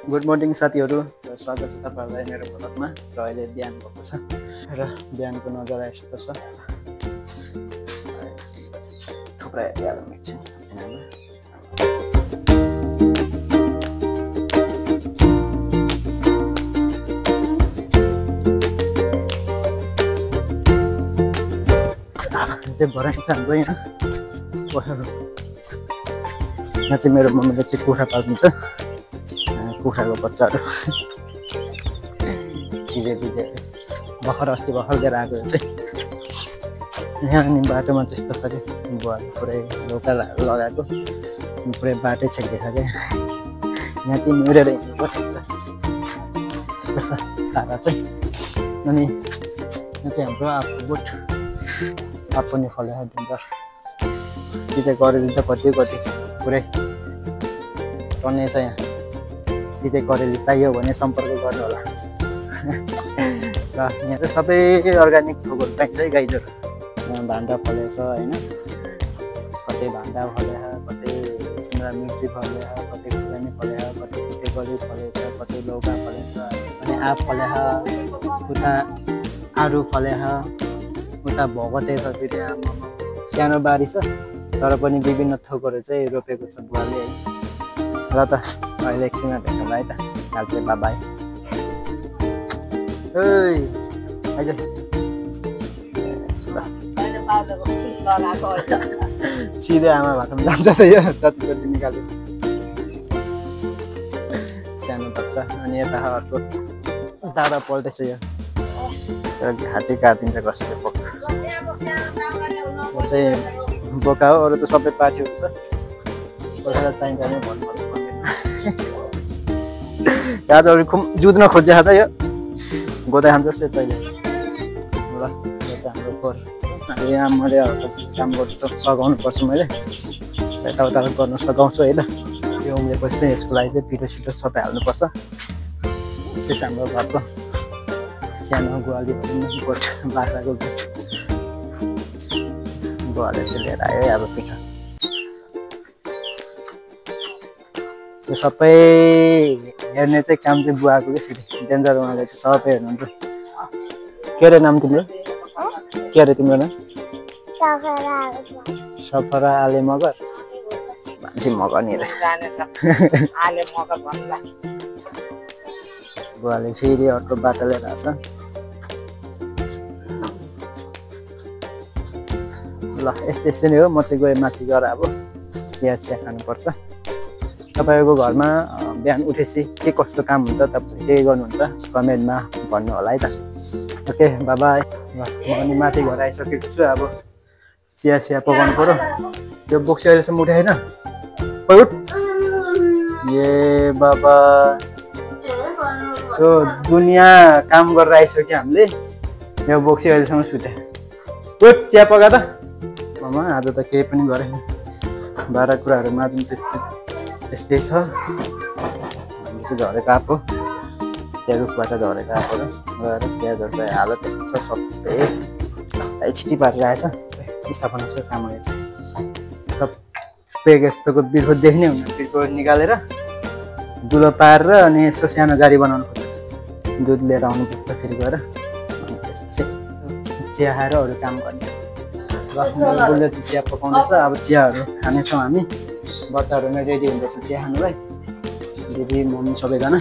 Good morning साथीहरू, स्वागत छ तपाईँहरूलाई मेरो भ्लगमा। र अहिले बिहान भएको छ र बिहानको नजारा यस्तो छ। थुप्रै हेरिहालौँ एकछिन। भराइ छ हाम्रो यहाँ चाहिँ मेरो मम्मीले चाहिँ कुखुरा पाल्नुहुन्छ। कुखुराको बच्चाहरू चिजे भर्खर लिएर आएको चाहिँ यहाँ अनि बाटोमा त्यस्तो छ कि बुवाले पुरै लौका लगाएको पुरै बाटै छेक्दैछ क्या। यहाँ चाहिँ मुरेर हिँड्नुपर्छ त्यस्तो छ खाना चाहिँ। अनि यहाँ चाहिँ हाम्रो आफू बोट पनि फले दिन्छ त्यतै गरेर कति पुरै टन्ने छ यहाँ। त्यतै करेली चाहियो भने सम्पर्क गर्नु होला। र यहाँ चाहिँ सबै अर्ग्यानिक थोकहरू पाइन्छ है गाईजहरू। यहाँ भान्डा फलेछ होइन, कतै भान्डा फलेछ, कतै सिमला मिर्ची फलेछ, कतै खुर्सानी फलेछ, कतै पिटेकरी फलेछ, कतै लौका फलेछ, अनि आँप फलेछ, उता आरू फलेछ, उता भगटे छ। फेरि सानो बारी छ तर पनि विभिन्न थोकहरू चाहिँ रोपेको छ बुवाले है। र त अहिले एकछिनमा भेटौँला है त। काल चाहिँ बाबाई आइज सिधै आमा भाटोमा जान्छ त यो जति जति निकाल्यो सानो बच्चा। अनि यता अर्को दादा पल्टेछ यो घाँटी काटिदिन्छ कसैले बोका चाहिँ बोका हो। अरू त सबै पाठीहरू छ, कसैलाई चाहिन्छ भने भन्नु गाजहरू जुत्न खोजेको त यो गोदा खान्छ तैँले। ल यो चाहिँ हाम्रो खोर। यहाँ मैले काम गर्छु, सघाउनु पर्छ। मैले यताउता गर्न सघाउँछु है त। यो उम्रेपछि यसको लागि चाहिँ पिठो सिटो सबै हाल्नुपर्छ। त्यो चाहिँ हाम्रो घरको सानो गुवाली गोठ, बाख्राको गोठ। बुवाले चाहिँ लिएर आयो अब पिठो। यो सबै हेर्ने चाहिँ काम चाहिँ बुवाको कि फेरि डेन्जर। उहाँले चाहिँ सबै हेर्नुहुन्छ। के अरे नाम तिम्रो? के अरे तिम्रो नाम? सफरा आले मगर मान्छे मगर नि रे। बुवाले फेरि अर्को बाटो लिएर आएको छ। ल यस्तै नै हो। म चाहिँ गएँ माथि गएर अब चिया खानुपर्छ। तपाईँको घरमा बिहान उठेपछि के कस्तो काम हुन्छ, तपाईँले के गर्नुहुन्छ कमेन्टमा भन्नु होला है त। Okay bye-bye. ल म अनि माथि घर आइसकेको छु। अब चिया पकाउनु पऱ्यो। त्यो बोक्सी अहिलेसम्म उठाएन। उठ ए बाबा त्यो दुनियाँ काम गरेर आइसक्यो हामीले। यो बोक्सी अहिलेसम्म सुते। उठ चिया पका त। मामा आज त केही पनि गरेन। बाह्र कुराहरू माझ्नु त्यस्तै छ। हामीले चाहिँ झरेको आएको त्यहाँ रुखबाट झरेको आएकोहरू गएर प्याजहरू चाहिँ हाल त्यसमा छ सबै छिटी पारेर आएछ। स्थापनाको काम आएछ सबै यस्तोको बिर्को देख्ने हुन बिर्को निकालेर दुलो पारेर अनि यसो सानो गाडी बनाउनु पर्छ। दुध लिएर आउनुपर्छ फेरि गएर। अनि त्यसपछि चिया खाएर अरू काम गर्ने। बुलले चाहिँ चिया पकाउँदैछ। अब चियाहरू खानेछौँ हामी। बच्चाहरू नै रेडी हुँदैछ चिया खानुलाई। दिदी मम्मी सबैजना।